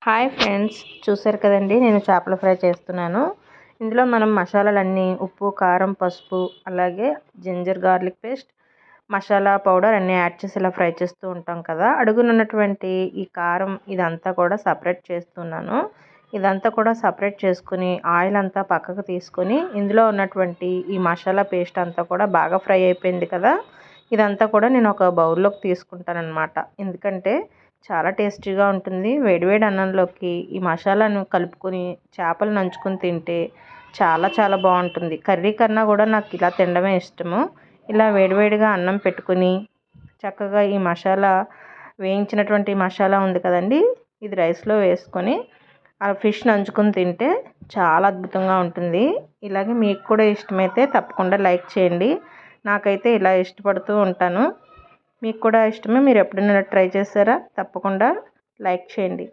Hi friends, చూసారు కదండి. నేను చేపల ఫ్రై చేస్తున్నాను. ఇందులో మనం మసాలాలన్నీ ఉప్పు, కారం, పసుపు, అలాగే ginger garlic paste, masala powder అన్నీ యాడ్ చేసి ఇలా ఫ్రై చేస్తూ ఉంటాం కదా. అడుగునున్నటువంటి ఈ కారం ఇదంతా కూడా సపరేట్ చేస్తున్నాను. ఇదంతా కూడా సపరేట్ చేసుకుని ఆయిల్ అంతా పక్కకు తీసుకొని ఇందులో ఉన్నటువంటి ఈ మసాలా పేస్ట్ అంతా కూడా బాగా ఫ్రై అయిపోయింది కదా. ఇదంతా కూడా నేను ఒక బౌల్లోకి తీసుకుంటాను అనమాట. ఎందుకంటే చాలా టేస్టీగా ఉంటుంది. వేడివేడి అన్నంలోకి ఈ మసాలాను కలుపుకొని చేపలు నంచుకొని తింటే చాలా చాలా బాగుంటుంది. కర్రీ కన్నా కూడా నాకు ఇలా తినడమే ఇష్టము. ఇలా వేడివేడిగా అన్నం పెట్టుకుని చక్కగా ఈ మసాలా వేయించినటువంటి మసాలా ఉంది కదండి, ఇది రైస్లో వేసుకొని ఆ ఫిష్ నంచుకొని తింటే చాలా అద్భుతంగా ఉంటుంది. ఇలాగే మీకు కూడా ఇష్టమైతే తప్పకుండా లైక్ చేయండి. నాకైతే ఇలా ఇష్టపడుతూ ఉంటాను. మీకు కూడా ఇష్టమే. మీరు ఎప్పుడైనా ట్రై చేశారా? తప్పకుండా లైక్ చేయండి.